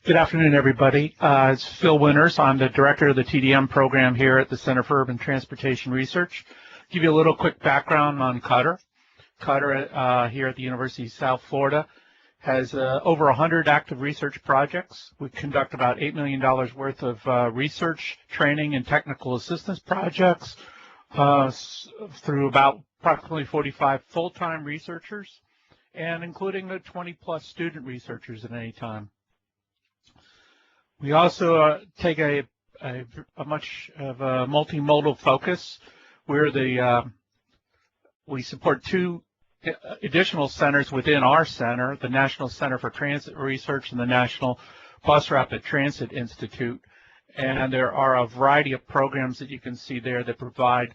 Good afternoon, everybody. It's Phil Winters. I'm the director of the TDM program here at the Center for Urban Transportation Research. Give you a little quick background on CUTR. CUTR here at the University of South Florida has over 100 active research projects. We conduct about $8 million worth of research, training, and technical assistance projects through about approximately 45 full-time researchers, and including the 20-plus student researchers at any time. We also take a much of a multimodal focus. We support two additional centers within our center, the National Center for Transit Research and the National Bus Rapid Transit Institute. And there are a variety of programs that you can see there that provide,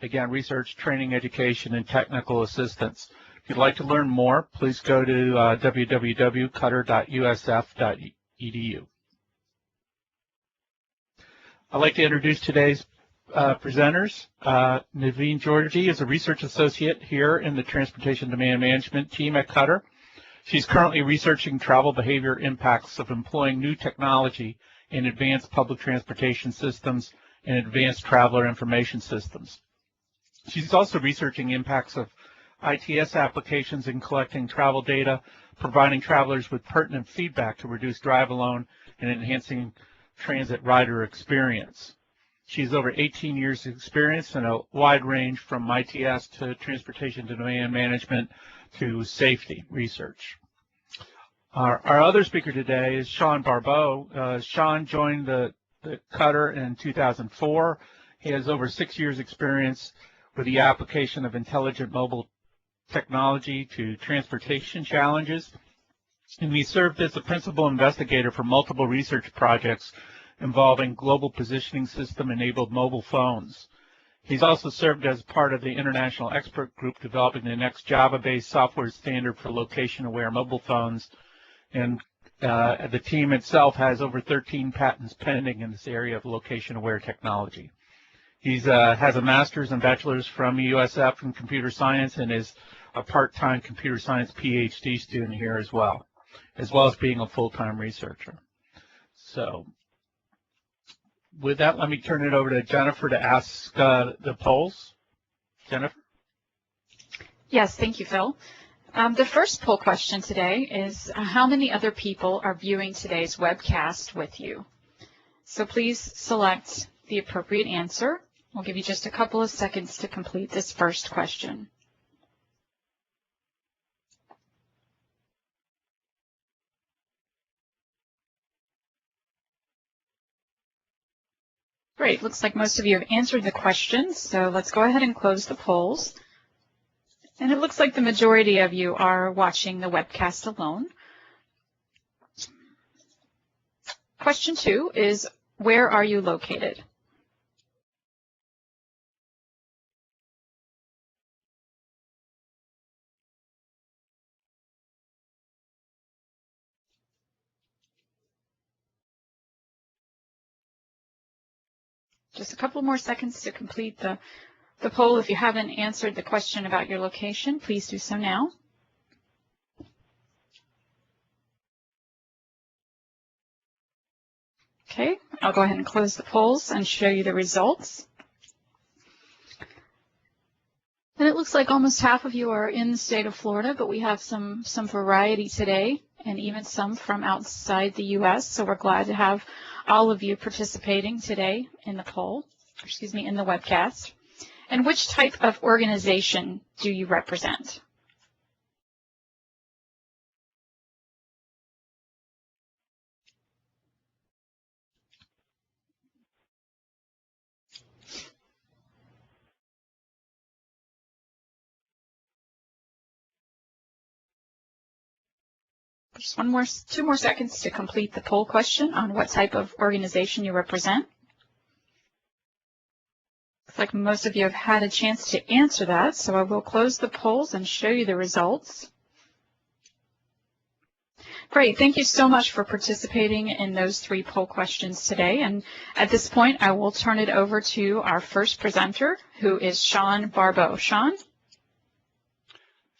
again, research, training, education, and technical assistance. If you'd like to learn more, please go to www.cutter.usf.edu. I'd like to introduce today's presenters. Naveen Georgi is a research associate here in the Transportation Demand Management team at CUTR. She's currently researching travel behavior impacts of employing new technology in advanced public transportation systems and advanced traveler information systems. She's also researching impacts of ITS applications in collecting travel data, providing travelers with pertinent feedback to reduce drive alone, and enhancing transit rider experience. She has over 18 years of experience in a wide range from ITS to transportation demand management to safety research. Our other speaker today is Sean Barbeau. Sean joined the CUTR in 2004. He has over 6 years experience with the application of intelligent mobile technology to transportation challenges, and he served as the principal investigator for multiple research projects involving global positioning system-enabled mobile phones. He's also served as part of the international expert group developing the next Java-based software standard for location-aware mobile phones, and the team itself has over 13 patents pending in this area of location-aware technology. He has a master's and bachelor's from USF in computer science and is a part-time computer science PhD student here as well as being a full-time researcher. So with that, let me turn it over to Jennifer to ask the polls. Jennifer? Yes, thank you, Phil. The first poll question today is, how many other people are viewing today's webcast with you? So please select the appropriate answer. We'll give you just a couple of seconds to complete this first question. Great, looks like most of you have answered the questions, so let's go ahead and close the polls. And it looks like the majority of you are watching the webcast alone. Question 2 is, where are you located? Just a couple more seconds to complete the poll. If you haven't answered the question about your location, please do so now. Okay, I'll go ahead and close the polls and show you the results. And it looks like almost half of you are in the state of Florida, but we have some variety today, and even some from outside the U.S., so we're glad to have all of you participating today in the poll, in the webcast. And which type of organization do you represent? Just two more seconds to complete the poll question on what type of organization you represent. Looks like most of you have had a chance to answer that, so I will close the polls and show you the results. Great, thank you so much for participating in those 3 poll questions today. And at this point, I will turn it over to our first presenter, who is Sean Barbeau. Sean?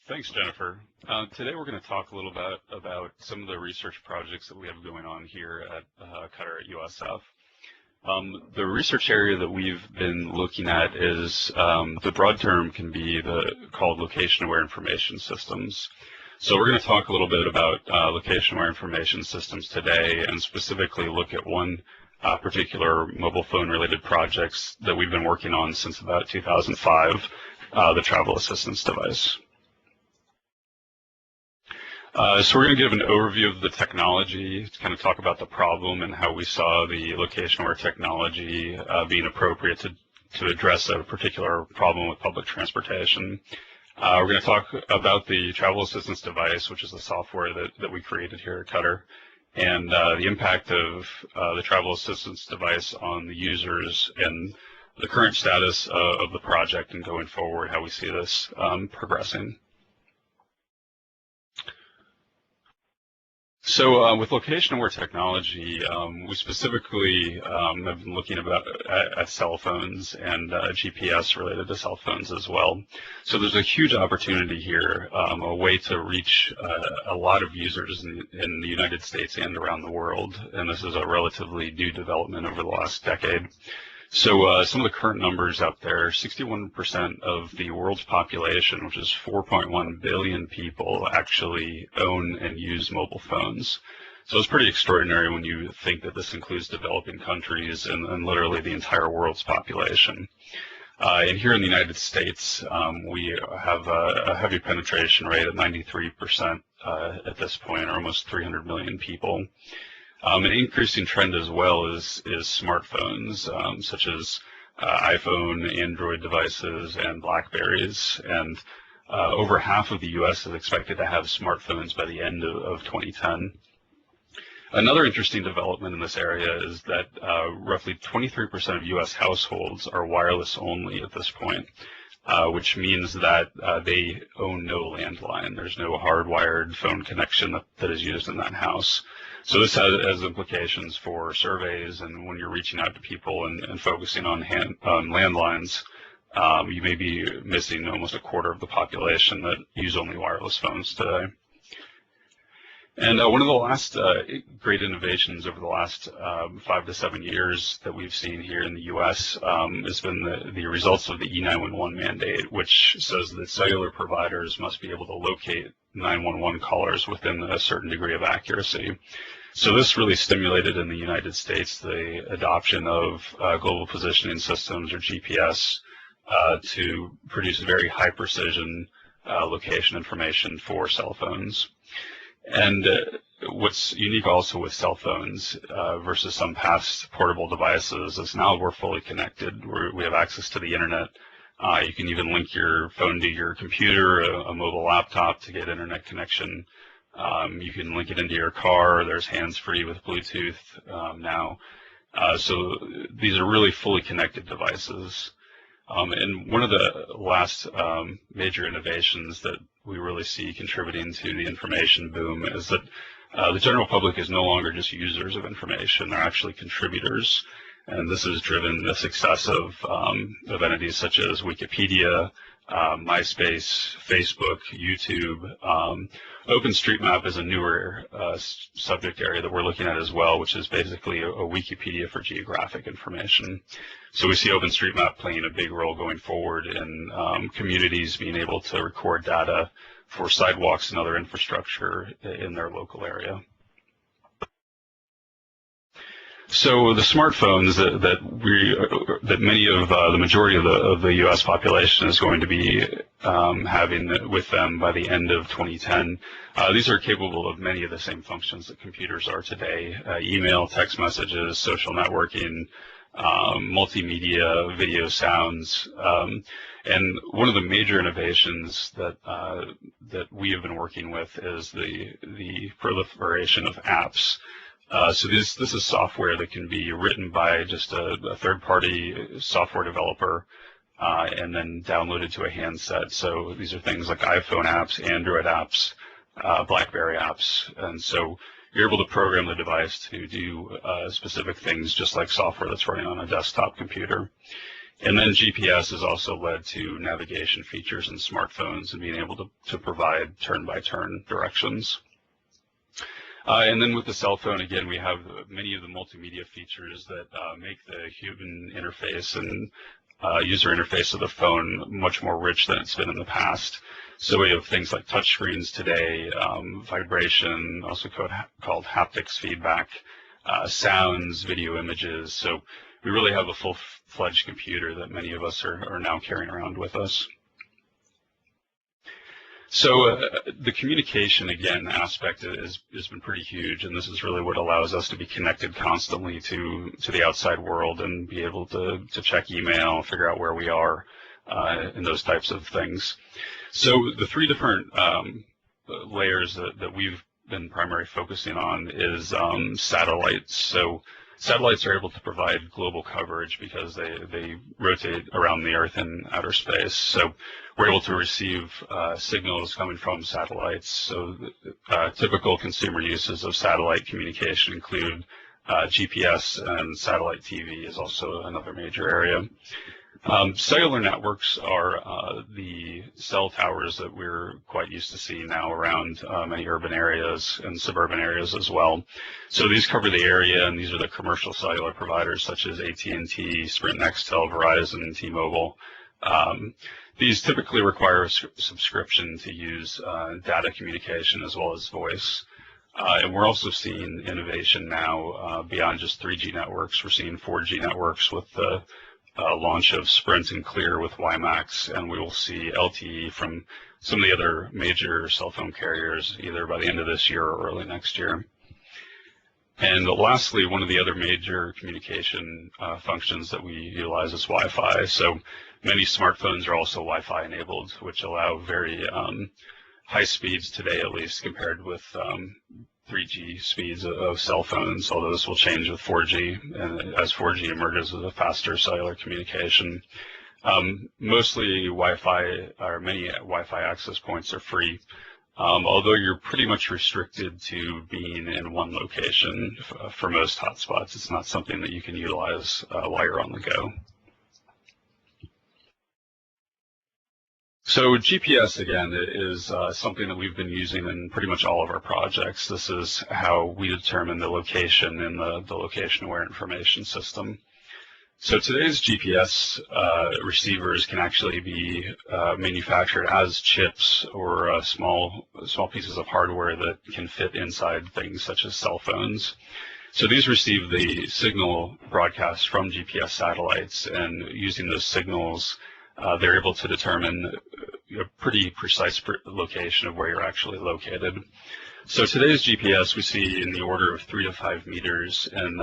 Thanks, Jennifer. Today we're going to talk a little bit about some of the research projects that we have going on here at CUTR at USF. The research area that we've been looking at is, the broad term can be called location-aware information systems. So we're going to talk a little bit about location-aware information systems today, and specifically look at one particular mobile phone-related projects that we've been working on since about 2005, the travel assistance device. So we're going to give an overview of the technology, to kind of talk about the problem and how we saw the location-aware technology being appropriate to address a particular problem with public transportation. We're going to talk about the travel assistance device, which is the software that we created here at CUTR, and the impact of the travel assistance device on the users and the current status of the project, and going forward, how we see this progressing. So with location-aware technology, we specifically have been looking at cell phones and GPS related to cell phones as well. So there's a huge opportunity here, a way to reach a lot of users in the United States and around the world, and this is a relatively new development over the last decade. So some of the current numbers out there, 61% of the world's population, which is 4.1 billion people, actually own and use mobile phones. So it's pretty extraordinary when you think that this includes developing countries and literally the entire world's population. And here in the United States, we have a heavy penetration rate of 93% at this point, or almost 300 million people. An increasing trend as well is smartphones, such as iPhone, Android devices, and Blackberries. And over half of the U.S. is expected to have smartphones by the end of 2010. Another interesting development in this area is that roughly 23% of U.S. households are wireless only at this point, which means that they own no landline. There's no hardwired phone connection that is used in that house. So this has implications for surveys, and when you're reaching out to people and focusing on landlines, you may be missing almost a quarter of the population that use only wireless phones today. And one of the last great innovations over the last 5 to 7 years that we've seen here in the U.S. Has been the results of the E911 mandate, which says that cellular providers must be able to locate 911 callers within a certain degree of accuracy. So this really stimulated in the United States the adoption of global positioning systems, or GPS, to produce very high precision location information for cell phones. And what's unique also with cell phones versus some past portable devices is now we're fully connected. We have access to the internet. You can even link your phone to your computer, a mobile laptop, to get internet connection. You can link it into your car. There's hands-free with Bluetooth now. So these are really fully connected devices. And one of the last major innovations that we really see contributing to the information boom is that the general public is no longer just users of information. They're actually contributors. And this has driven the success of entities such as Wikipedia, MySpace, Facebook, YouTube. OpenStreetMap is a newer subject area that we're looking at as well, which is basically a Wikipedia for geographic information. So we see OpenStreetMap playing a big role going forward in communities being able to record data for sidewalks and other infrastructure in their local area. So the smartphones that many of the majority of the U.S. population is going to be having with them by the end of 2010, these are capable of many of the same functions that computers are today: email, text messages, social networking, multimedia, video, sounds, and one of the major innovations that we have been working with is the proliferation of apps. So this is software that can be written by just a third-party software developer and then downloaded to a handset. So these are things like iPhone apps, Android apps, BlackBerry apps, and so you're able to program the device to do specific things just like software that's running on a desktop computer. And then GPS has also led to navigation features in smartphones and being able to provide turn-by-turn directions. And then with the cell phone, again, we have many of the multimedia features that make the human interface and user interface of the phone much more rich than it's been in the past. So we have things like touchscreens today, vibration, also called haptics feedback, sounds, video images. So we really have a full-fledged computer that many of us are now carrying around with us. So the communication, again, aspect has been pretty huge, and this is really what allows us to be connected constantly to the outside world and be able to check email, figure out where we are, and those types of things. So the three different layers that we've been primarily focusing on is satellites. So satellites are able to provide global coverage because they rotate around the Earth in outer space. So we're able to receive signals coming from satellites. So typical consumer uses of satellite communication include GPS, and satellite TV is also another major area. Cellular networks are the cell towers that we're quite used to seeing now around many urban areas and suburban areas as well. So these cover the area, and these are the commercial cellular providers such as AT&T, Sprint, Nextel, Verizon, T-Mobile. These typically require a subscription to use data communication as well as voice. And we're also seeing innovation now beyond just 3G networks. We're seeing 4G networks with the launch of Sprint and Clear with WiMAX, and we will see LTE from some of the other major cell phone carriers either by the end of this year or early next year. And lastly, one of the other major communication functions that we utilize is Wi-Fi. So many smartphones are also Wi-Fi enabled, which allow very high speeds today, at least compared with 3G speeds of cell phones, although this will change with 4G, and as 4G emerges as a faster cellular communication. Mostly Wi-Fi, or many Wi-Fi access points are free, although you're pretty much restricted to being in one location for most hotspots. It's not something that you can utilize while you're on the go. So GPS, again, is something that we've been using in pretty much all of our projects. This is how we determine the location in the location-aware information system. So today's GPS receivers can actually be manufactured as chips or small pieces of hardware that can fit inside things such as cell phones. So these receive the signal broadcast from GPS satellites, and using those signals, they're able to determine a pretty precise location of where you're actually located. So today's GPS we see in the order of 3 to 5 meters in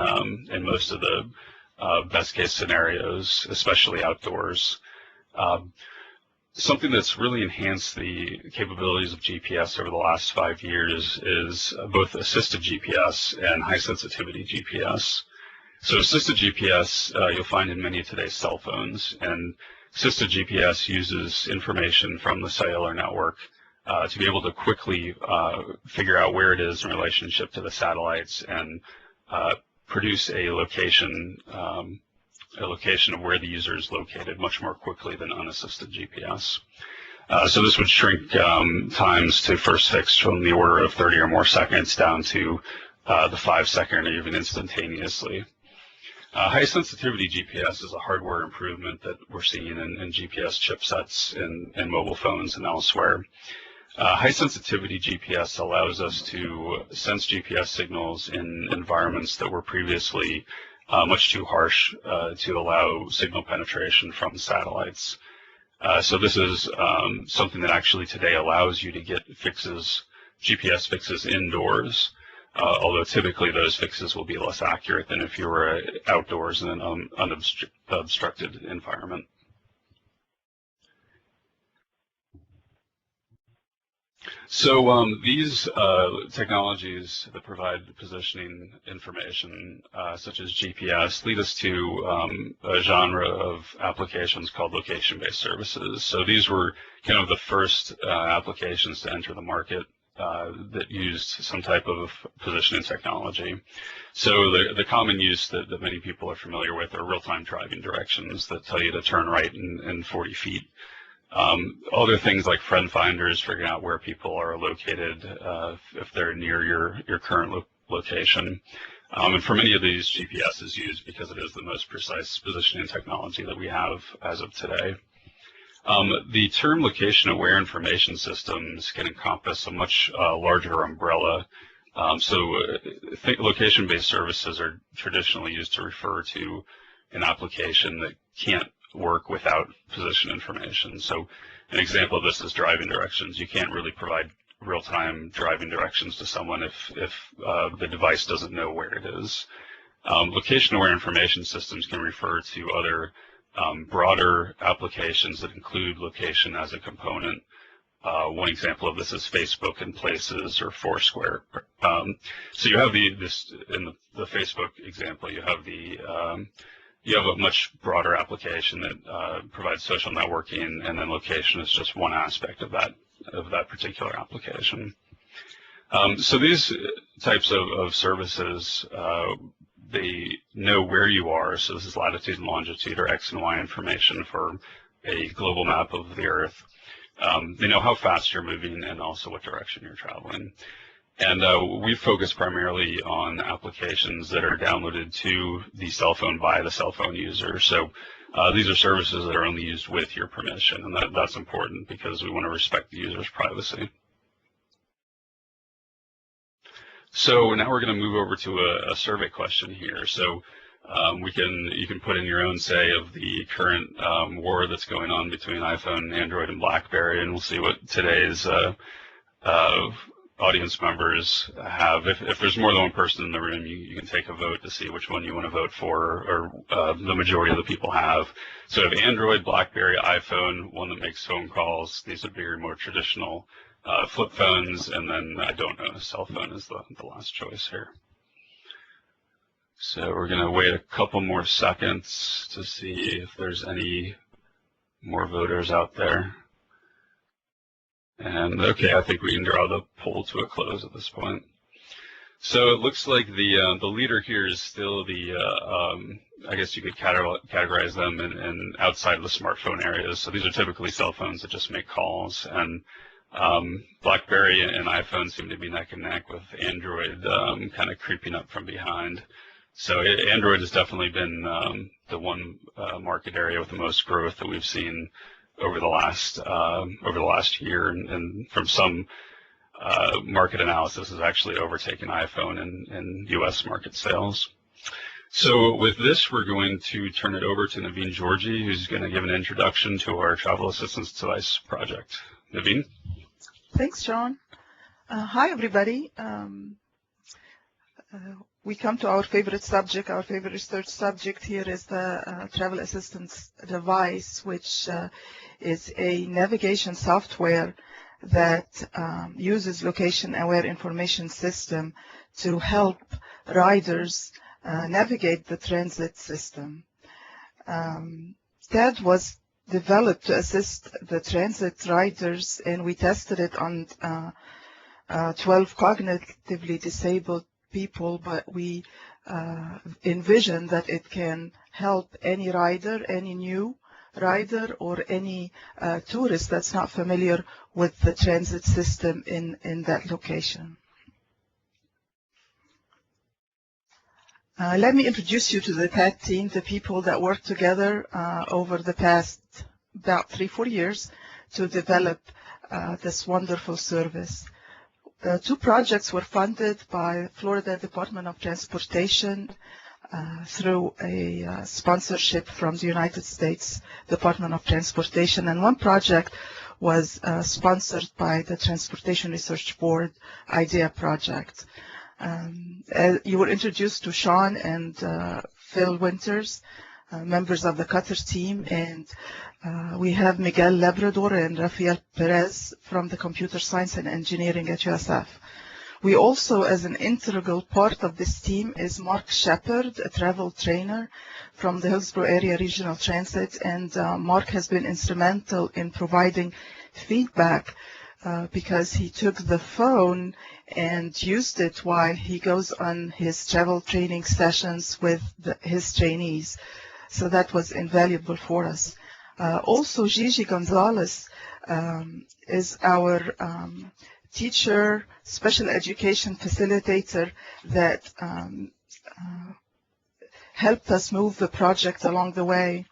most of the best case scenarios, especially outdoors. Something that's really enhanced the capabilities of GPS over the last 5 years is both assisted GPS and high sensitivity GPS. So assisted GPS you'll find in many of today's cell phones, and assisted GPS uses information from the cellular network to be able to quickly figure out where it is in relationship to the satellites and produce a location of where the user is located much more quickly than unassisted GPS. So this would shrink times to first fix from the order of 30 or more seconds down to the 5-second or even instantaneously. High sensitivity GPS is a hardware improvement that we're seeing in GPS chipsets in mobile phones and elsewhere. High sensitivity GPS allows us to sense GPS signals in environments that were previously much too harsh to allow signal penetration from satellites. So this is something that actually today allows you to get GPS fixes indoors. Although typically those fixes will be less accurate than if you were outdoors in an unobstructed environment. So these technologies that provide positioning information, such as GPS, lead us to a genre of applications called location-based services. So these were kind of the first applications to enter the market that used some type of positioning technology. So the common use that many people are familiar with are real-time driving directions that tell you to turn right in 40 feet. Other things like friend finders, figuring out where people are located if they're near your current location. And for many of these, GPS is used because it is the most precise positioning technology that we have as of today. The term location-aware information systems can encompass a much larger umbrella. Location-based services are traditionally used to refer to an application that can't work without position information. So an example of this is driving directions. You can't really provide real-time driving directions to someone if the device doesn't know where it is. Location-aware information systems can refer to other broader applications that include location as a component. One example of this is Facebook and Places or Foursquare. So you have in the Facebook example, you have a much broader application that provides social networking, and then location is just one aspect of that particular application. So these types of services, they know where you are. So this is latitude and longitude, or X and Y information for a global map of the Earth. They know how fast you're moving and also what direction you're traveling. And we focus primarily on applications that are downloaded to the cell phone by the cell phone user. So these are services that are only used with your permission, and that's important because we want to respect the user's privacy. So now we're going to move over to a survey question here. So you can put in your own say of the current war that's going on between iPhone, Android, and BlackBerry, and we'll see what today's audience members have. If there's more than one person in the room, you can take a vote to see which one you want to vote for, or the majority of the people have. So if Android, BlackBerry, iPhone, one that makes phone calls, these would be your more traditional flip phones, and then I don't know, cell phone is the last choice here. So we're going to wait a couple more seconds to see if there's any more voters out there. And okay, I think we can draw the poll to a close at this point. So it looks like the leader here is still I guess you could categorize them in outside of the smartphone areas. So these are typically cell phones that just make calls, and BlackBerry and iPhone seem to be neck and neck, with Android kind of creeping up from behind. So Android has definitely been the one market area with the most growth that we've seen over the last year, and from some market analysis has actually overtaken iPhone in U.S. market sales. So with this, we're going to turn it over to Naveen Georgi, who's going to give an introduction to our travel assistance device project. Naveen? Thanks, John. Hi, everybody. We come to our favorite subject. Our favorite research subject here is the travel assistance device, which is a navigation software that uses location-aware information system to help riders navigate the transit system. That was developed to assist the transit riders, and we tested it on 12 cognitively disabled people, but we envision that it can help any rider, any new rider, or any tourist that's not familiar with the transit system in that location. Let me introduce you to the PAT team, the people that worked together over the past about 3-4 years to develop this wonderful service. Two projects were funded by Florida Department of Transportation through a sponsorship from the United States Department of Transportation, and one project was sponsored by the Transportation Research Board IDEA project. You were introduced to Sean and Phil Winters, members of the CUTR team, and we have Miguel Labrador and Rafael Perez from the Computer Science and Engineering at USF. We also, as an integral part of this team, is Mark Shepard, a travel trainer from the Hillsborough Area Regional Transit, and Mark has been instrumental in providing feedback because he took the phone and used it while he goes on his travel training sessions with his trainees. So that was invaluable for us. Also, Gigi Gonzalez is our teacher, special education facilitator that helped us move the project along the way.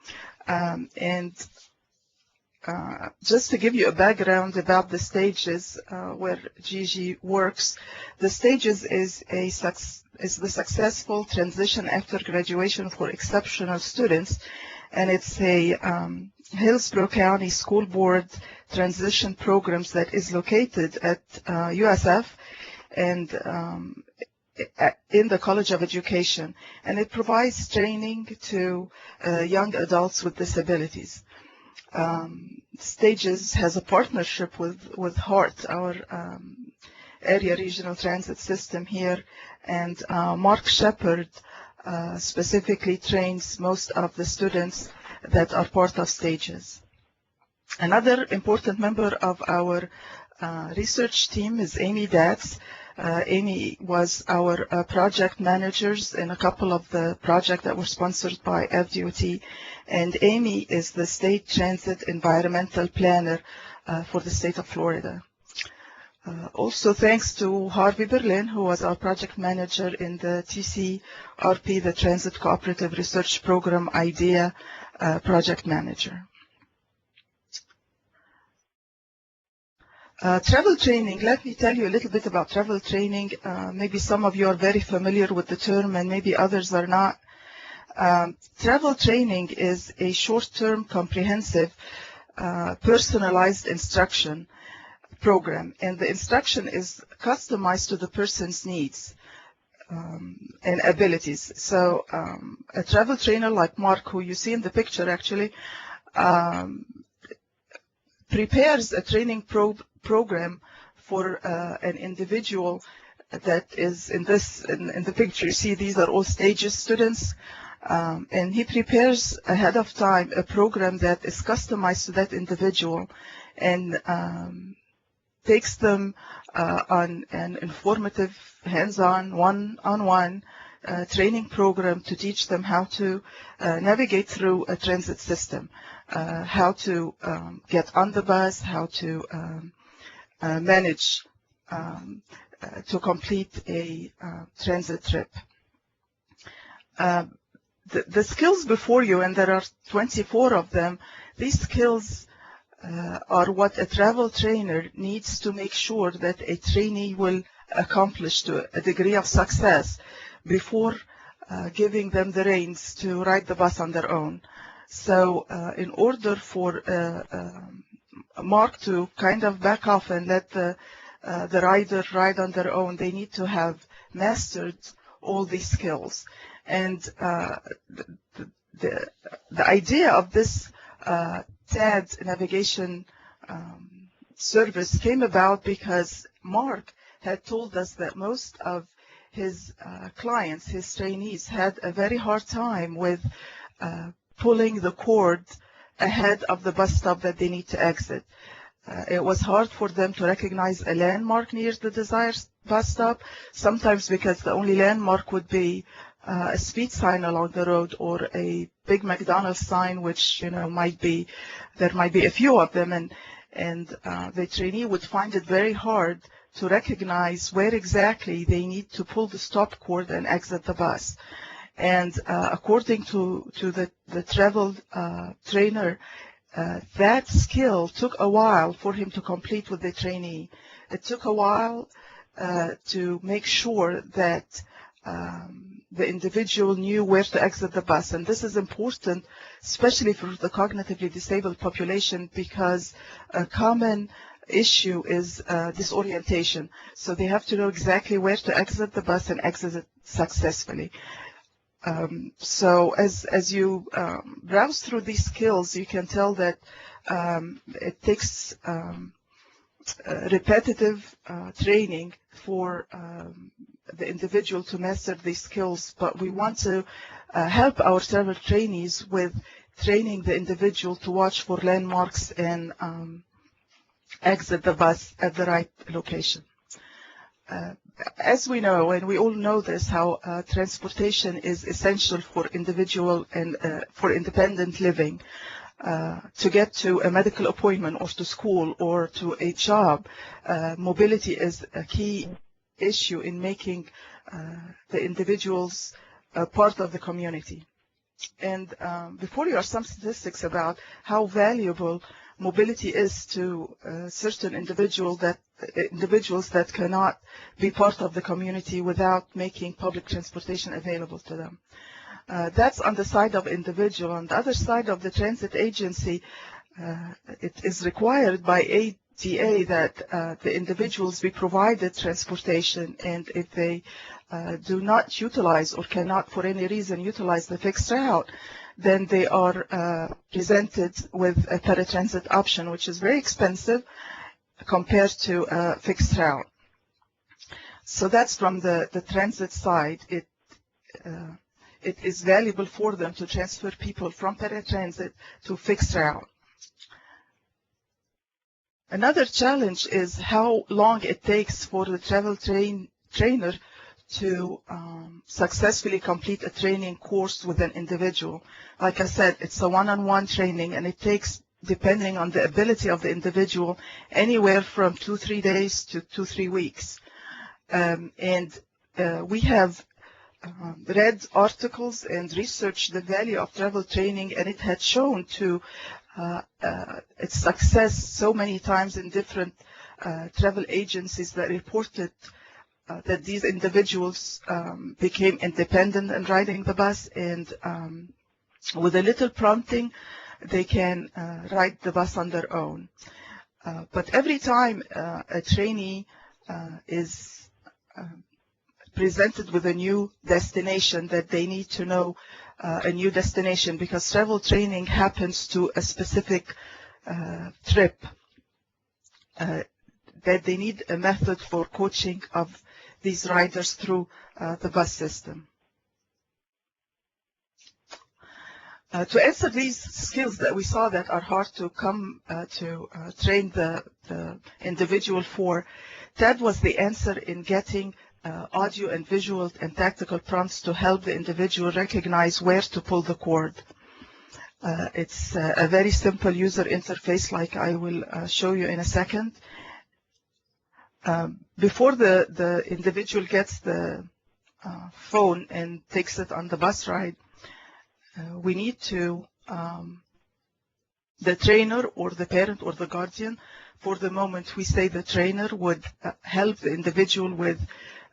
Just to give you a background about the stages where Gigi works, the stages is the successful transition after graduation for exceptional students, and it's a Hillsborough County School Board transition programs that is located at USF and in the College of Education, and it provides training to young adults with disabilities. Stages has a partnership with HART, our area regional transit system here, and Mark Shepard specifically trains most of the students that are part of stages. Another important member of our research team is Amy Datz. Amy was our project managers in a couple of the projects that were sponsored by FDOT, and Amy is the state transit environmental planner for the state of Florida. Also, thanks to Harvey Berlin, who was our project manager in the TCRP, the Transit Cooperative Research Program IDEA project manager. Travel training, let me tell you a little bit about travel training. Maybe some of you are very familiar with the term and maybe others are not. Travel training is a short-term, comprehensive, personalized instruction program, and the instruction is customized to the person's needs and abilities. So a travel trainer like Mark, who you see in the picture actually, prepares a training program for an individual that is in the picture. You see these are all stages students, and he prepares ahead of time a program that is customized to that individual and takes them on an informative, hands-on, one-on-one training program to teach them how to navigate through a transit system, how to get on the bus, how to manage to complete a transit trip. The skills before you, and there are 24 of them, these skills are what a travel trainer needs to make sure that a trainee will accomplish to a degree of success before giving them the reins to ride the bus on their own. So in order for Mark to kind of back off and let the rider ride on their own, they need to have mastered all these skills. And the idea of this TAD navigation service came about because Mark had told us that most of his clients, his trainees, had a very hard time with pulling the cord ahead of the bus stop that they need to exit. It was hard for them to recognize a landmark near the desired bus stop, sometimes because the only landmark would be a speed sign along the road or a big McDonald's sign, which there might be a few of them, and the trainee would find it very hard to recognize where exactly they need to pull the stop cord and exit the bus. And according to the travel trainer, that skill took a while for him to complete with the trainee. It took a while to make sure that the individual knew where to exit the bus. And this is important, especially for the cognitively disabled population, because a common issue is disorientation. So they have to know exactly where to exit the bus and exit it successfully. So as you browse through these skills, you can tell that it takes repetitive training for the individual to master these skills, but we want to help our travel trainees with training the individual to watch for landmarks and exit the bus at the right location. As we know, and we all know this, how transportation is essential for individual and for independent living. To get to a medical appointment or to school or to a job, mobility is a key issue in making the individuals part of the community. And before you are some statistics about how valuable mobility is to certain individuals that cannot be part of the community without making public transportation available to them. That's on the side of individual. On the other side of the transit agency, it is required by ADA that the individuals be provided transportation, and if they do not utilize or cannot for any reason utilize the fixed route, then they are presented with a paratransit option, which is very expensive compared to a fixed route. So that's from the transit side. It is valuable for them to transfer people from paratransit to fixed route. Another challenge is how long it takes for the travel trainer to successfully complete a training course with an individual. Like I said, it's a one-on-one training, and it takes, depending on the ability of the individual, anywhere from 2-3 days to 2-3 weeks. We have read articles and researched the value of travel training, and it had shown to its success so many times in different travel agencies that reported that these individuals became independent in riding the bus, and with a little prompting, they can ride the bus on their own. But every time a trainee is presented with a new destination, that they need to know a new destination, because travel training happens to a specific trip, that they need a method for coaching of these riders through the bus system. To answer these skills that we saw that are hard to come to train the individual for, that was the answer in getting audio and visual and tactical prompts to help the individual recognize where to pull the cord. It's a very simple user interface, like I will show you in a second. Before the individual gets the phone and takes it on the bus ride, we need to, the trainer or the parent or the guardian, for the moment we say the trainer would help the individual with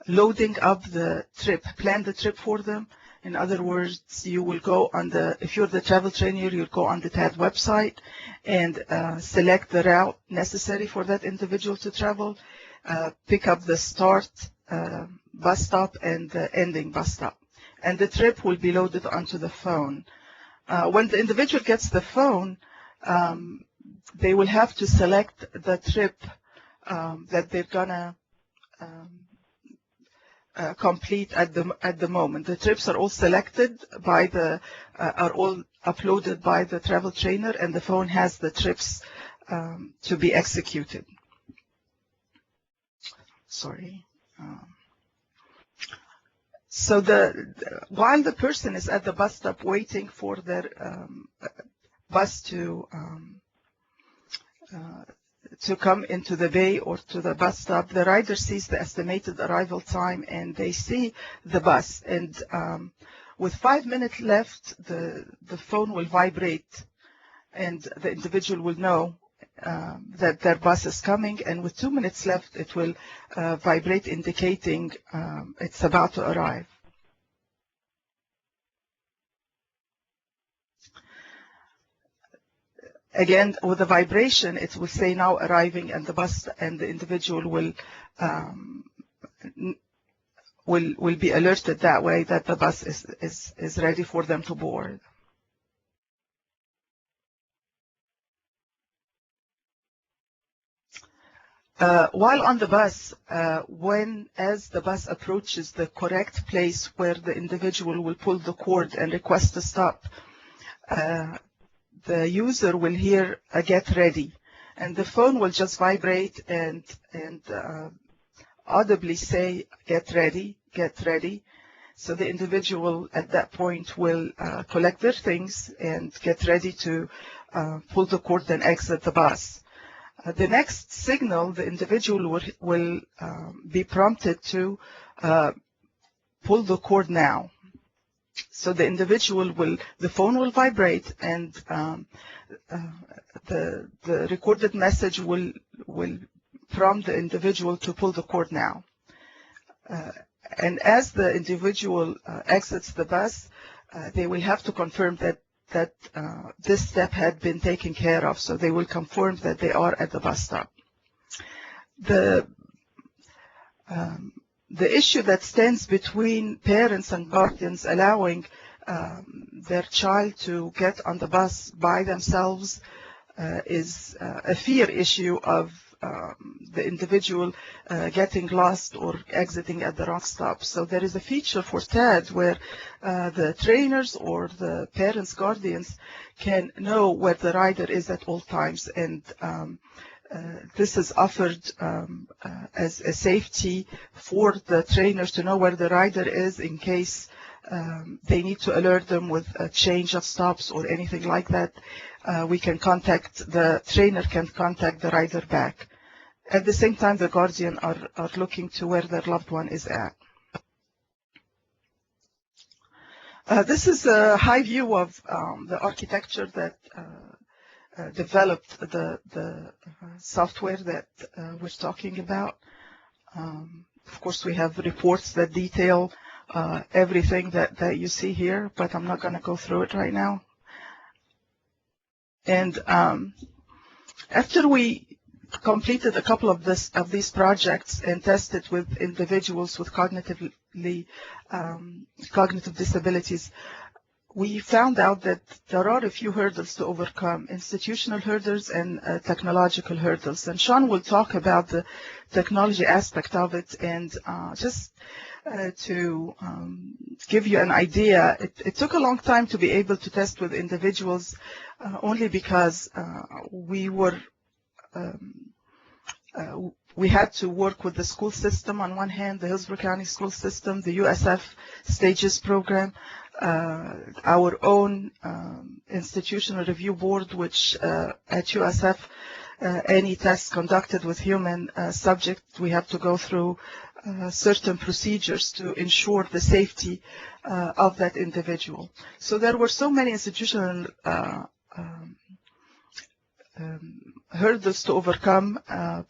loading up the trip, plan the trip for them. In other words, you will go on if you're the travel trainer, you'll go on the TAD website and select the route necessary for that individual to travel, pick up the start bus stop and the ending bus stop. And the trip will be loaded onto the phone. When the individual gets the phone, they will have to select the trip that they're gonna complete at the moment. The trips are all selected by are all uploaded by the travel trainer, and the phone has the trips to be executed. Sorry. So while the person is at the bus stop waiting for their bus to come into the bay or to the bus stop, the rider sees the estimated arrival time, and they see the bus. And with 5 minutes left, the phone will vibrate, and the individual will know that their bus is coming. And with 2 minutes left, it will vibrate, indicating it's about to arrive. Again, with the vibration, it will say now arriving, and the bus and the individual will be alerted that way that the bus is ready for them to board. While on the bus, as the bus approaches the correct place where the individual will pull the cord and request to stop, the user will hear a get ready, and the phone will just vibrate and audibly say, get ready, get ready. So the individual at that point will collect their things and get ready to pull the cord and exit the bus. The next signal, the individual will be prompted to pull the cord now. So the individual the phone will vibrate, and the recorded message will prompt the individual to pull the cord now. And as the individual exits the bus, they will have to confirm that this step had been taken care of. So they will confirm that they are at the bus stop. The issue that stands between parents and guardians allowing their child to get on the bus by themselves is a fear issue of the individual getting lost or exiting at the wrong stop. So there is a feature for TAD where the trainers or the parents, guardians can know where the rider is at all times, and this is offered as a safety for the trainers to know where the rider is in case they need to alert them with a change of stops or anything like that. The trainer can contact the rider back. At the same time, the guardian are looking to where their loved one is at. This is a high view of the architecture that developed the software that we're talking about. Of course, we have reports that detail everything that you see here, but I'm not going to go through it right now. And after we completed a couple of these projects and tested with individuals with cognitive disabilities, we found out that there are a few hurdles to overcome, institutional hurdles and technological hurdles. And Sean will talk about the technology aspect of it. And just to give you an idea, it took a long time to be able to test with individuals only because we had to work with the school system on one hand, the Hillsborough County school system, the USF Stages program, our own institutional review board, which at USF, any test conducted with human subject, we have to go through certain procedures to ensure the safety of that individual. So there were so many institutional hurdles to overcome,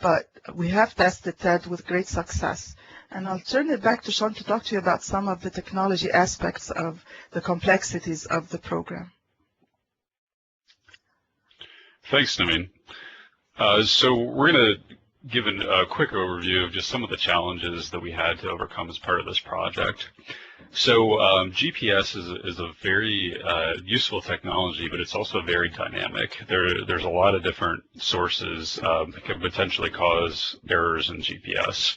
but we have tested TAD with great success. And I'll turn it back to Sean to talk to you about some of the technology aspects of the complexities of the program. Thanks, Naveen. So we're going to give a quick overview of just some of the challenges that we had to overcome as part of this project. So GPS is a very useful technology, but it's also very dynamic. There's a lot of different sources that can potentially cause errors in GPS.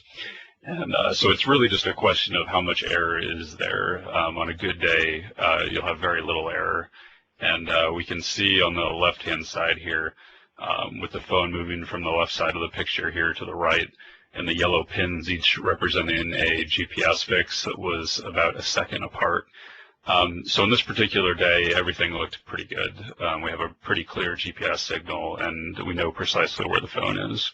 And so it's really just a question of how much error is there. On a good day, you'll have very little error. And we can see on the left-hand side here, with the phone moving from the left side of the picture here to the right, and the yellow pins each representing a GPS fix that was about a second apart. So on this particular day, everything looked pretty good. We have a pretty clear GPS signal, and we know precisely where the phone is.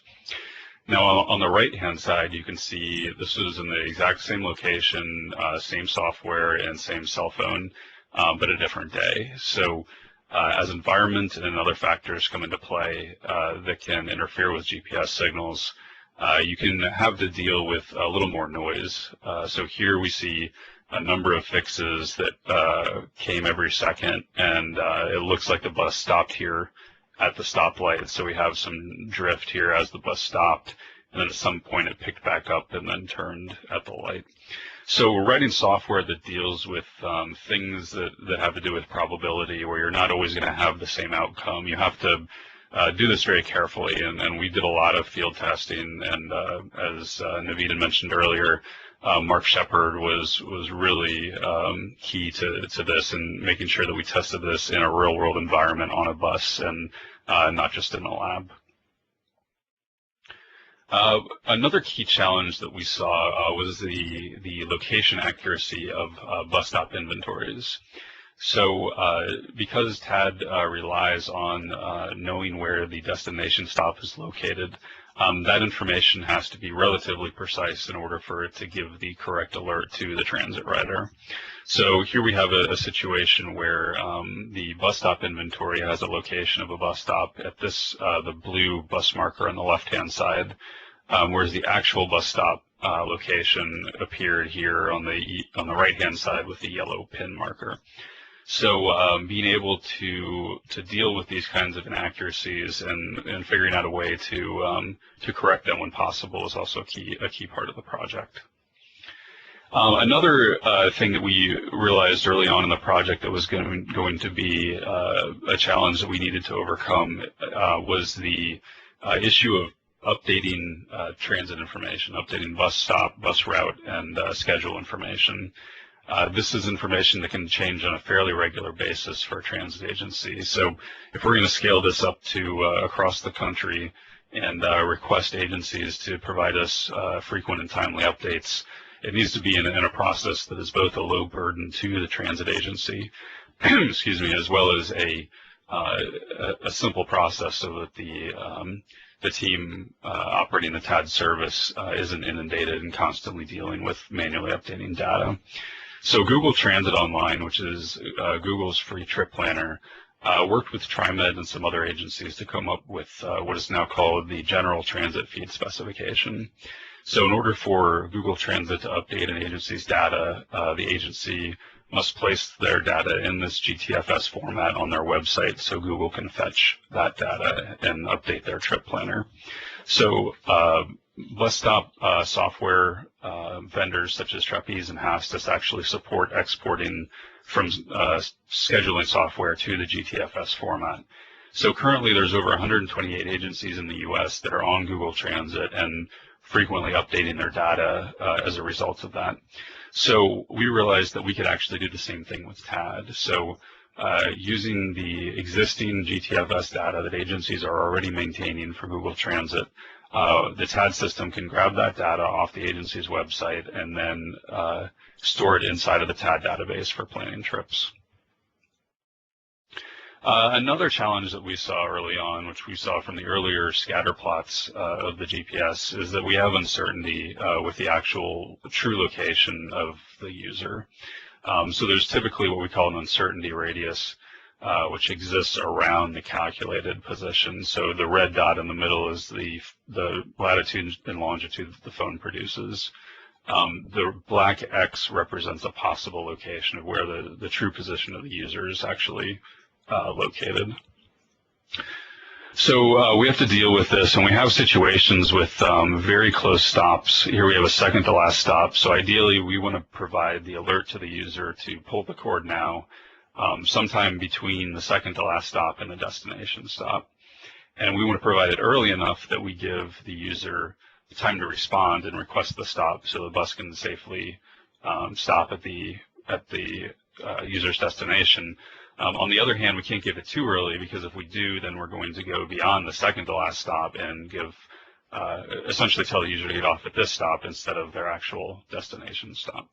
Now on the right-hand side, you can see this was in the exact same location, same software, and same cell phone, but a different day. So as environment and other factors come into play that can interfere with GPS signals, you can have to deal with a little more noise. So here we see a number of fixes that came every second, and it looks like the bus stopped here at the stoplight. So we have some drift here as the bus stopped, and then at some point it picked back up and then turned at the light. So we're writing software that deals with things that have to do with probability, where you're not always going to have the same outcome. You have to do this very carefully, and we did a lot of field testing, and as Naveen had mentioned earlier, Mark Shepard was really key to this, and making sure that we tested this in a real-world environment on a bus and not just in a lab. Another key challenge that we saw was the location accuracy of bus stop inventories. So because TAD relies on knowing where the destination stop is located, that information has to be relatively precise in order for it to give the correct alert to the transit rider. So here we have a situation where the bus stop inventory has a location of a bus stop at this, the blue bus marker on the left-hand side, whereas the actual bus stop location appeared here on the right-hand side with the yellow pin marker. So being able to deal with these kinds of inaccuracies and figuring out a way to correct them when possible is also a key part of the project. Another thing that we realized early on in the project that was going to be a challenge that we needed to overcome was the issue of updating transit information, updating bus stop, bus route, and schedule information. This is information that can change on a fairly regular basis for a transit agency. So if we're going to scale this up to across the country and request agencies to provide us frequent and timely updates, it needs to be in a process that is both a low burden to the transit agency, excuse me, as well as a simple process so that the team operating the TAD service isn't inundated and constantly dealing with manually updating data. So Google Transit Online, which is Google's free trip planner, worked with TriMet and some other agencies to come up with what is now called the General Transit Feed Specification. So in order for Google Transit to update an agency's data, the agency must place their data in this GTFS format on their website so Google can fetch that data and update their trip planner. So bus stop software vendors such as Trapeze and Hastis actually support exporting from scheduling software to the GTFS format. So currently there's over 128 agencies in the US that are on Google Transit and frequently updating their data as a result of that. So we realized that we could actually do the same thing with TAD. So using the existing GTFS data that agencies are already maintaining for Google Transit, the TAD system can grab that data off the agency's website and then store it inside of the TAD database for planning trips. Another challenge that we saw early on, which we saw from the earlier scatter plots of the GPS, is that we have uncertainty with the actual true location of the user. So there's typically what we call an uncertainty radius, which exists around the calculated position. So the red dot in the middle is the latitude and longitude that the phone produces. The black X represents a possible location of where the true position of the user is actually located. So we have to deal with this, and we have situations with very close stops. Here we have a second to last stop. So ideally, we want to provide the alert to the user to pull the cord now, sometime between the second to last stop and the destination stop. And we want to provide it early enough that we give the user time to respond and request the stop so the bus can safely stop at the user's destination. On the other hand, we can't give it too early, because if we do, then we're going to go beyond the second to last stop and give essentially tell the user to get off at this stop instead of their actual destination stop.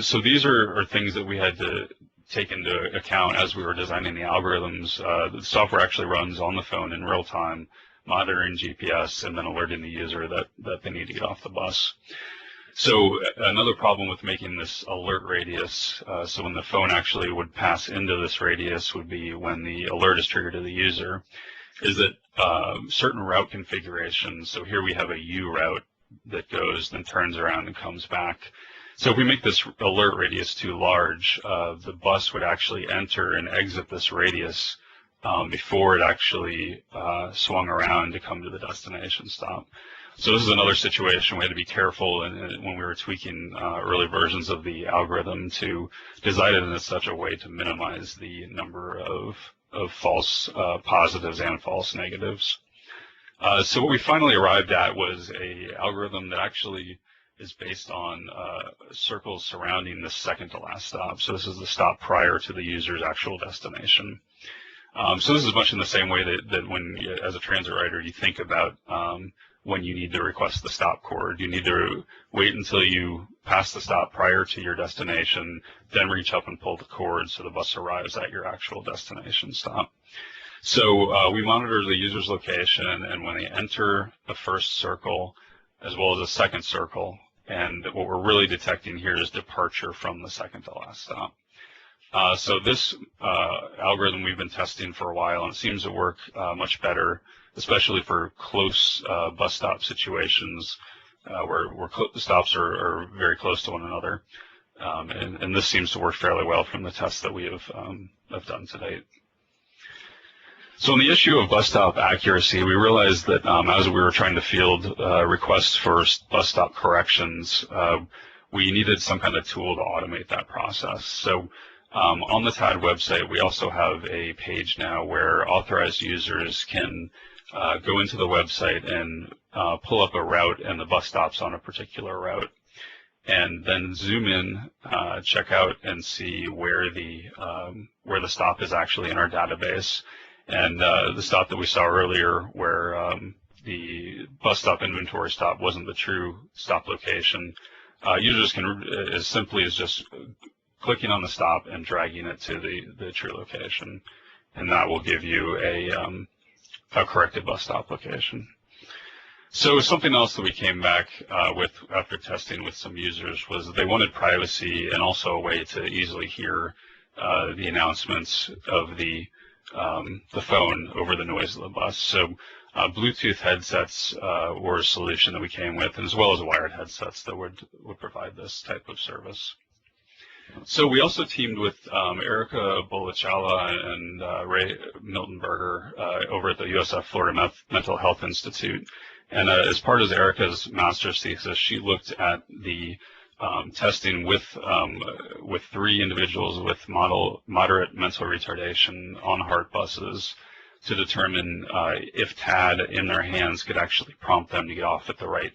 So these are things that we had to take into account as we were designing the algorithms. The software actually runs on the phone in real time, monitoring GPS and then alerting the user that they need to get off the bus. So another problem with making this alert radius, so when the phone actually would pass into this radius would be when the alert is triggered to the user, is that certain route configurations, so here we have a U route that goes, then turns around and comes back. So if we make this alert radius too large, the bus would actually enter and exit this radius before it actually swung around to come to the destination stop. So this is another situation we had to be careful when we were tweaking early versions of the algorithm to design it in such a way to minimize the number of false positives and false negatives. So what we finally arrived at was an algorithm that actually is based on circles surrounding the second to last stop. So this is the stop prior to the user's actual destination. So this is much in the same way that when, as a transit rider, you think about when you need to request the stop cord. You need to wait until you pass the stop prior to your destination, then reach up and pull the cord so the bus arrives at your actual destination stop. So we monitor the user's location and when they enter the first circle as well as the second circle. And what we're really detecting here is departure from the second to last stop. So this algorithm we've been testing for a while, and it seems to work much better, especially for close bus stop situations where the stops are very close to one another. And this seems to work fairly well from the tests that we have done to date. So on the issue of bus stop accuracy, we realized that as we were trying to field requests for bus stop corrections, we needed some kind of tool to automate that process. So on the TAD website, we also have a page now where authorized users can go into the website and pull up a route and the bus stops on a particular route, and then zoom in, check out, and see where the stop is actually in our database. And the stop that we saw earlier, where the bus stop inventory stop wasn't the true stop location, users can, as simply as just clicking on the stop and dragging it to the true location, and that will give you a corrected bus stop location. So something else that we came back with after testing with some users was that they wanted privacy and also a way to easily hear the announcements of the phone over the noise of the bus. So Bluetooth headsets were a solution that we came with, and as well as wired headsets that would provide this type of service. So we also teamed with Erica Bolachala and Ray Miltenberger over at the USF Florida Mental Health Institute. And as part of Erica's master's thesis, she looked at the testing with 3 individuals with moderate mental retardation on HART buses to determine if TAD in their hands could actually prompt them to get off at the right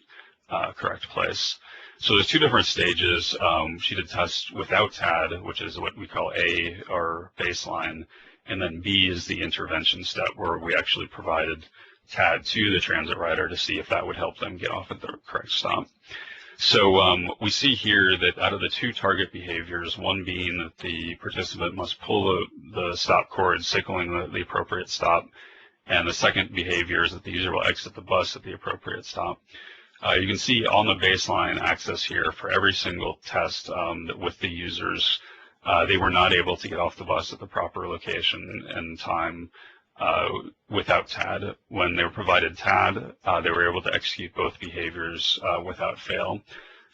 correct place. So there's 2 different stages. She did test without TAD, which is what we call A, or baseline, and then B is the intervention step, where we actually provided TAD to the transit rider to see if that would help them get off at the correct stop. So we see here that out of the 2 target behaviors, one being that the participant must pull the stop cord, signaling the appropriate stop, and the second behavior is that the user will exit the bus at the appropriate stop. You can see on the baseline axis here for every single test that with the users, they were not able to get off the bus at the proper location and time without TAD. When they were provided TAD, they were able to execute both behaviors without fail.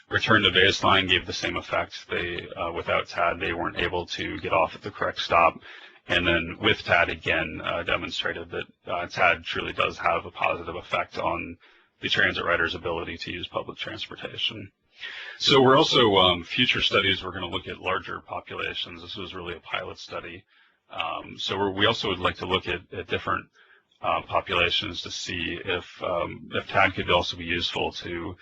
Return to baseline gave the same effect. Without TAD, they weren't able to get off at the correct stop. And then with TAD again, demonstrated that TAD truly does have a positive effect on the transit rider's ability to use public transportation. So we're also, future studies, we're going to look at larger populations. This was really a pilot study. So we also would like to look at different populations to see if TAD could also be useful to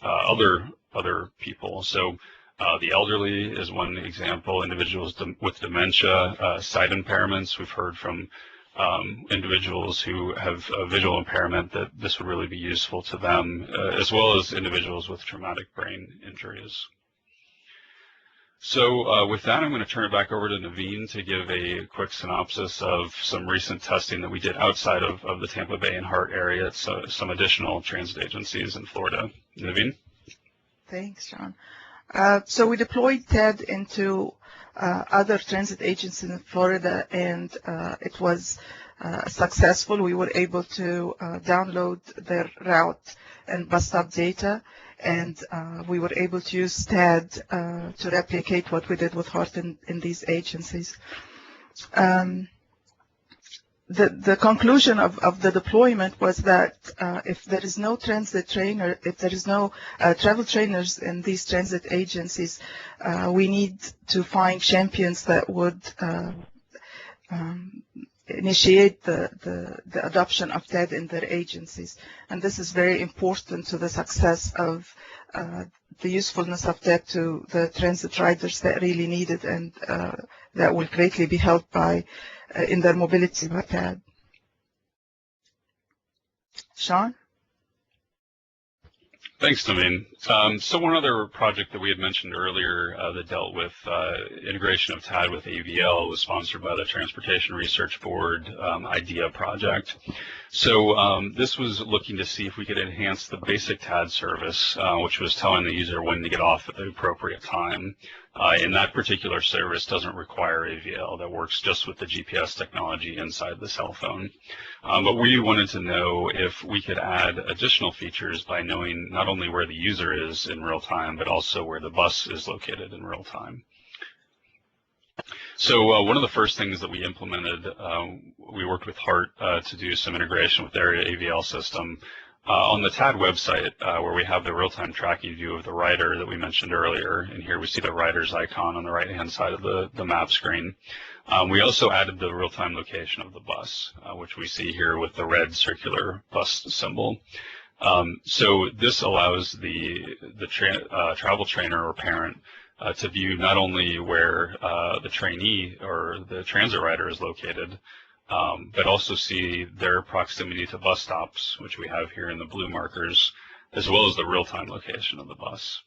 other people. So the elderly is one example, individuals with dementia, sight impairments. We've heard from individuals who have a visual impairment that this would really be useful to them, as well as individuals with traumatic brain injuries. So with that, I'm going to turn it back over to Naveen to give a quick synopsis of some recent testing that we did outside of the Tampa Bay and HART area at some additional transit agencies in Florida. Naveen? Thanks, John. So we deployed TAD into other transit agencies in Florida, and it was successful. We were able to download their route and bus stop data, and we were able to use TAD to replicate what we did with HART in these agencies. The conclusion of the deployment was that if there is no transit trainer, if there is no travel trainers in these transit agencies, we need to find champions that would initiate the adoption of TAD in their agencies. And this is very important to the success of the usefulness of TAD to the transit riders that really need it, and that will greatly be helped by in their mobility by TAD. Sean? Thanks, Naveen. So one other project that we had mentioned earlier that dealt with integration of TAD with AVL was sponsored by the Transportation Research Board IDEA project. So this was looking to see if we could enhance the basic TAD service, which was telling the user when to get off at the appropriate time. And that particular service doesn't require AVL. That works just with the GPS technology inside the cell phone. But we wanted to know if we could add additional features by knowing not only where the user is in real time, but also where the bus is located in real time. So one of the first things that we implemented, we worked with HART to do some integration with their AVL system. On the TAD website, where we have the real-time tracking view of the rider that we mentioned earlier, and here we see the rider's icon on the right-hand side of the map screen. We also added the real-time location of the bus, which we see here with the red circular bus symbol. So this allows the travel trainer or parent to view not only where the trainee or the transit rider is located, but also see their proximity to bus stops, which we have here in the blue markers, as well as the real-time location of the bus.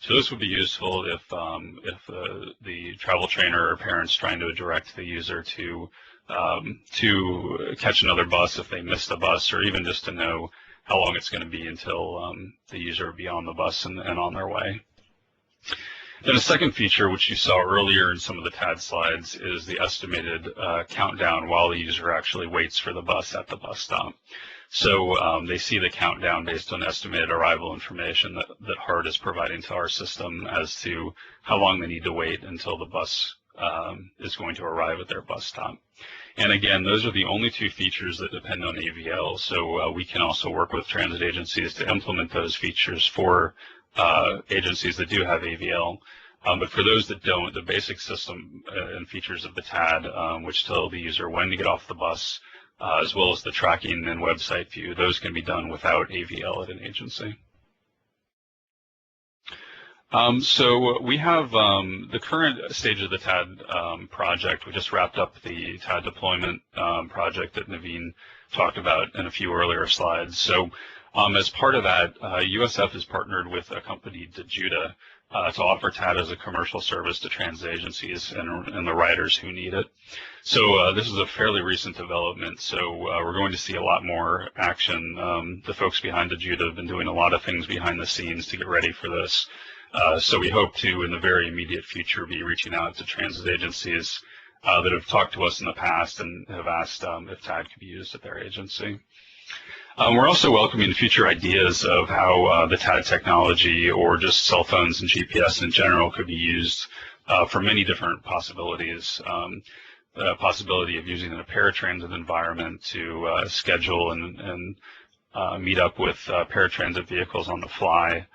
So this would be useful if the travel trainer or parent's trying to direct the user to catch another bus if they missed a bus, or even just to know how long it's going to be until the user will be on the bus and on their way. Then a second feature, which you saw earlier in some of the TAD slides, is the estimated countdown while the user actually waits for the bus at the bus stop. So they see the countdown based on estimated arrival information that HART is providing to our system as to how long they need to wait until the bus is going to arrive at their bus stop. And again, those are the only two features that depend on AVL. So we can also work with transit agencies to implement those features for agencies that do have AVL. But for those that don't, the basic system and features of the TAD, which tell the user when to get off the bus, as well as the tracking and website view, those can be done without AVL at an agency. So we have the current stage of the TAD project. We just wrapped up the TAD deployment project that Naveen talked about in a few earlier slides. So as part of that, USF has partnered with a company, DeJuda, to offer TAD as a commercial service to transit agencies and the riders who need it. So this is a fairly recent development, so we're going to see a lot more action. The folks behind DeJuda have been doing a lot of things behind the scenes to get ready for this. So we hope to, in the very immediate future, be reaching out to transit agencies that have talked to us in the past and have asked if TAD could be used at their agency. We're also welcoming future ideas of how the TAD technology or just cell phones and GPS in general could be used for many different possibilities. The possibility of using it in a paratransit environment to schedule and meet up with paratransit vehicles on the fly.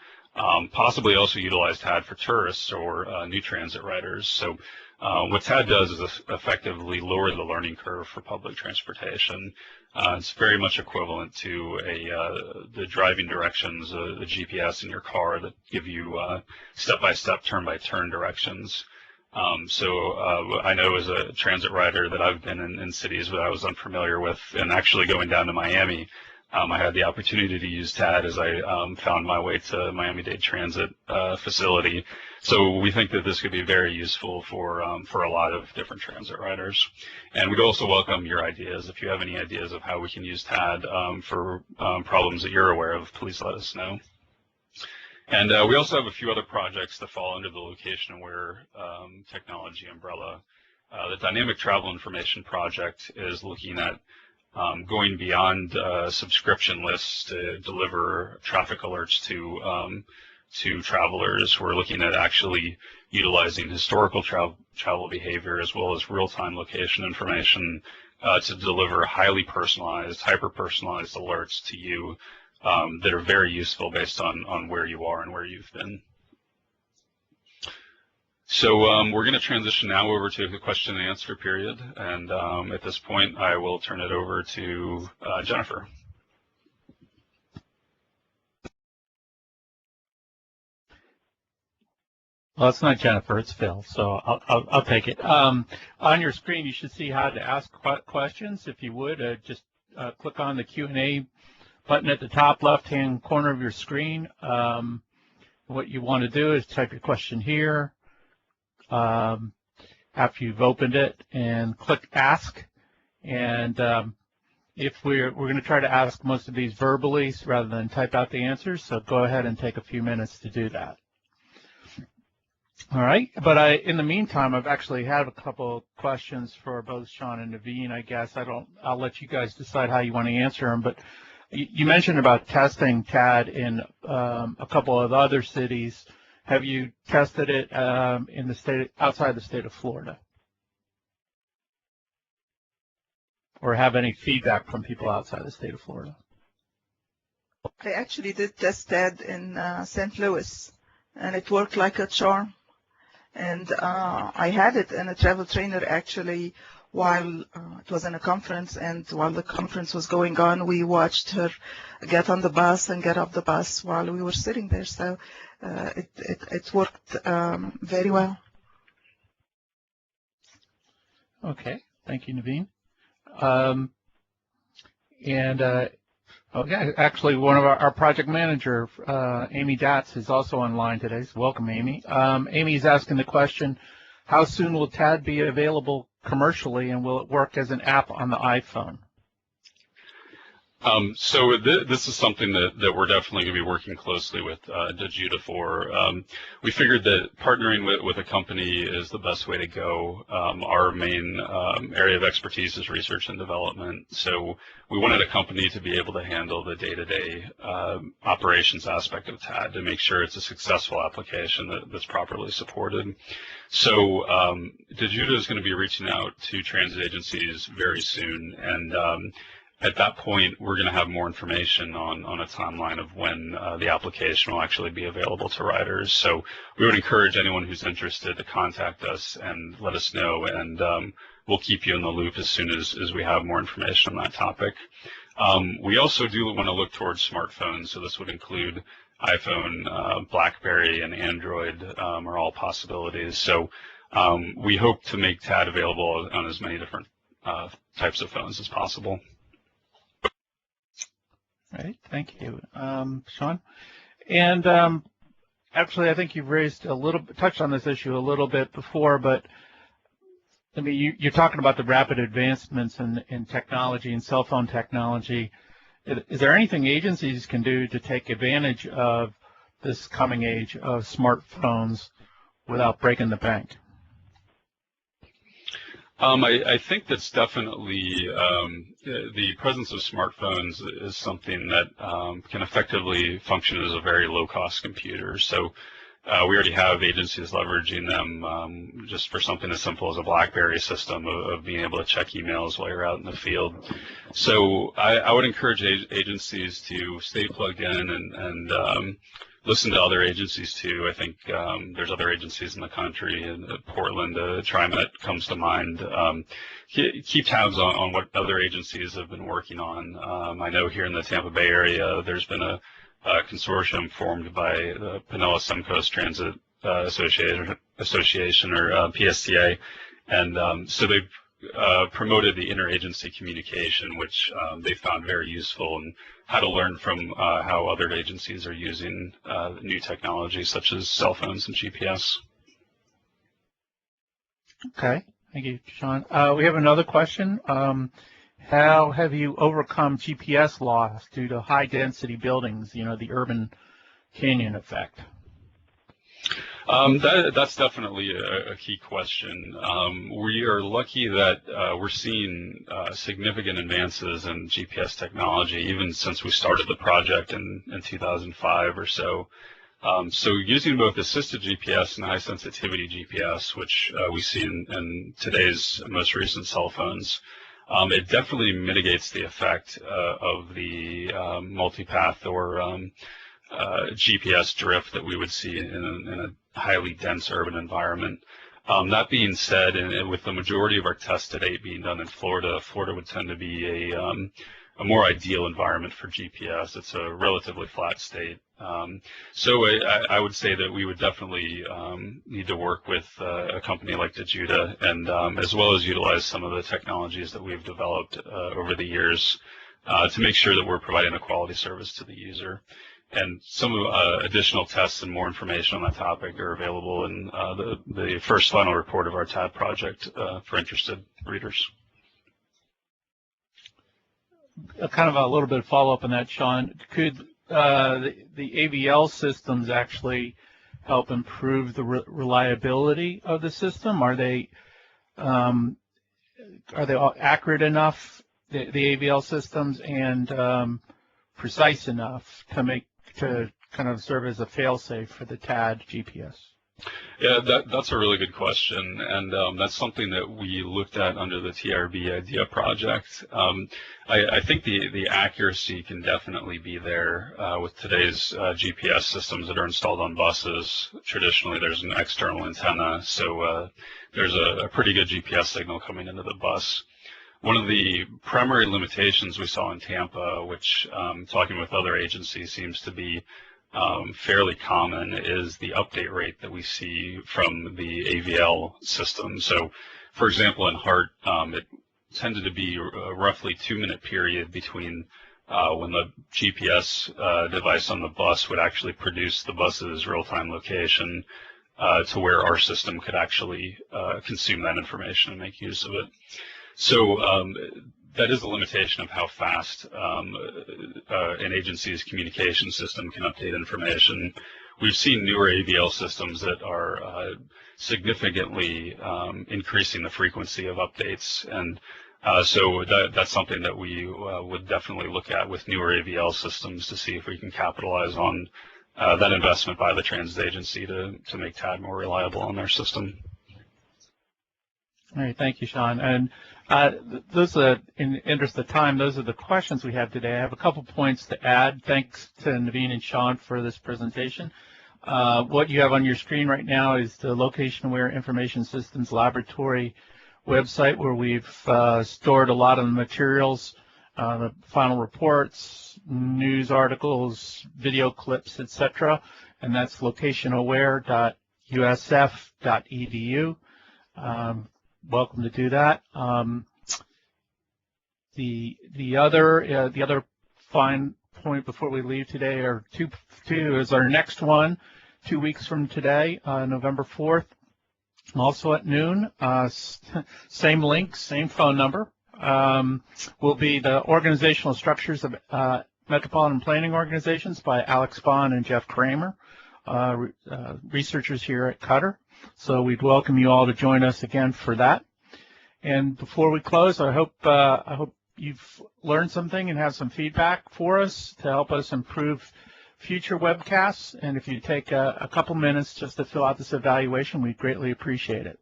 Possibly also utilize TAD for tourists or new transit riders. So what TAD does is effectively lower the learning curve for public transportation. It's very much equivalent to the driving directions, the GPS in your car that give you step-by-step, turn-by-turn directions. So I know as a transit rider that I've been in cities that I was unfamiliar with, and actually going down to Miami, I had the opportunity to use TAD as I found my way to Miami-Dade Transit facility. So we think that this could be very useful for a lot of different transit riders. And we'd also welcome your ideas. If you have any ideas of how we can use TAD for problems that you're aware of, please let us know. And we also have a few other projects that fall under the location-aware technology umbrella. The Dynamic Travel Information Project is looking at going beyond subscription lists to deliver traffic alerts to travelers. We're looking at actually utilizing historical travel behavior as well as real-time location information to deliver highly personalized, hyper-personalized alerts to you that are very useful based on where you are and where you've been. So we're going to transition now over to the question and answer period, and at this point I will turn it over to Jennifer. Well, it's not Jennifer, it's Phil, so I'll take it. On your screen you should see how to ask questions. If you would, just click on the Q&A button at the top left-hand corner of your screen. What you want to do is type your question here after you've opened it and click Ask. And if we're going to try to ask most of these verbally rather than type out the answers, so go ahead and take a few minutes to do that. All right, but in the meantime, I've actually had a couple of questions for both Sean and Naveen. I guess I'll let you guys decide how you want to answer them. But you mentioned about testing TAD in a couple of other cities. Have you tested it in the state outside the state of Florida, or have any feedback from people outside the state of Florida? I actually did test TAD in St. Louis, and it worked like a charm. And I had it in a travel trainer actually while it was in a conference, and while the conference was going on, we watched her get on the bus and get off the bus while we were sitting there. So it worked very well. Okay, thank you, Naveen. Okay, actually, one of our project manager, Amy Datz, is also online today, so welcome, Amy. Amy's asking the question, how soon will TAD be available commercially, and will it work as an app on the iPhone? So this is something that we're definitely going to be working closely with Dajuda for. We figured that partnering with a company is the best way to go. Our main area of expertise is research and development, so we wanted a company to be able to handle the day-to-day operations aspect of TAD to make sure it's a successful application that's properly supported. So Dajuda is going to be reaching out to transit agencies very soon, and at that point, we're going to have more information on a timeline of when the application will actually be available to riders. So we would encourage anyone who's interested to contact us and let us know, and we'll keep you in the loop as soon as we have more information on that topic. We also do want to look towards smartphones, so this would include iPhone, BlackBerry, and Android are all possibilities. So we hope to make TAD available on as many different types of phones as possible. All right, thank you, Sean. And actually, I think you've touched on this issue a little bit before, but I mean, you're talking about the rapid advancements in technology and cell phone technology. Is there anything agencies can do to take advantage of this coming age of smartphones without breaking the bank? I think that's definitely the presence of smartphones is something that can effectively function as a very low-cost computer. So we already have agencies leveraging them just for something as simple as a BlackBerry system of being able to check emails while you're out in the field. So I would encourage agencies to stay plugged in and listen to other agencies too. I think there's other agencies in the country, in Portland, TriMet comes to mind. Keep tabs on what other agencies have been working on. I know here in the Tampa Bay area, there's been a consortium formed by the Pinella Suncoast Transit Association, or PSTA, and so they've promoted the interagency communication, which they found very useful, and how to learn from how other agencies are using new technology such as cell phones and GPS. Okay, thank you, Sean. We have another question. How have you overcome GPS loss due to high density buildings, the urban canyon effect? That's definitely a key question. We are lucky that we're seeing significant advances in GPS technology even since we started the project in 2005 or so. So using both assisted GPS and high sensitivity GPS, which we see in today's most recent cell phones, it definitely mitigates the effect of the multipath or GPS drift that we would see in a highly dense urban environment. That being said, and with the majority of our tests to date being done in Florida, Florida would tend to be a more ideal environment for GPS. It's a relatively flat state. So I would say that we would definitely need to work with a company like Dajuda, and as well as utilize some of the technologies that we've developed over the years to make sure that we're providing a quality service to the user. And some additional tests and more information on that topic are available in the first final report of our TAD project for interested readers. Kind of a little bit of follow-up on that, Sean. Could the AVL systems actually help improve the reliability of the system? Are they all accurate enough, the AVL systems, and precise enough to kind of serve as a fail-safe for the TAD GPS? Yeah, that's a really good question, and that's something that we looked at under the TRB IDEA project. I think the accuracy can definitely be there with today's GPS systems that are installed on buses. Traditionally, there's an external antenna, so there's a pretty good GPS signal coming into the bus. One of the primary limitations we saw in Tampa, which talking with other agencies seems to be fairly common, is the update rate that we see from the AVL system. So, for example, in HART, it tended to be a roughly 2-minute period between when the GPS device on the bus would actually produce the bus's real-time location to where our system could actually consume that information and make use of it. So that is a limitation of how fast an agency's communication system can update information. We've seen newer AVL systems that are significantly increasing the frequency of updates, and so that's something that we would definitely look at with newer AVL systems to see if we can capitalize on that investment by the transit agency to make TAD more reliable on their system. All right, thank you, Sean. And those in the interest of time, those are the questions we have today. I have a couple points to add. Thanks to Naveen and Sean for this presentation. What you have on your screen right now is the Location-Aware Information Systems Laboratory website, where we've stored a lot of the materials, the final reports, news articles, video clips, etc. And that's locationaware.usf.edu. Welcome to do that. The other fine point before we leave today, or two is our next one, 2 weeks from today, November 4th, also at noon. Same link, same phone number. Will be the Organizational Structures of Metropolitan Planning Organizations by Alex Bond and Jeff Kramer, researchers here at CUTR. So we'd welcome you all to join us again for that. And before we close, I hope you've learned something and have some feedback for us to help us improve future webcasts. And if you take a couple minutes just to fill out this evaluation, we'd greatly appreciate it.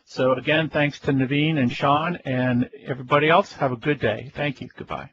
So again, thanks to Naveen and Sean and everybody else. Have a good day. Thank you. Goodbye.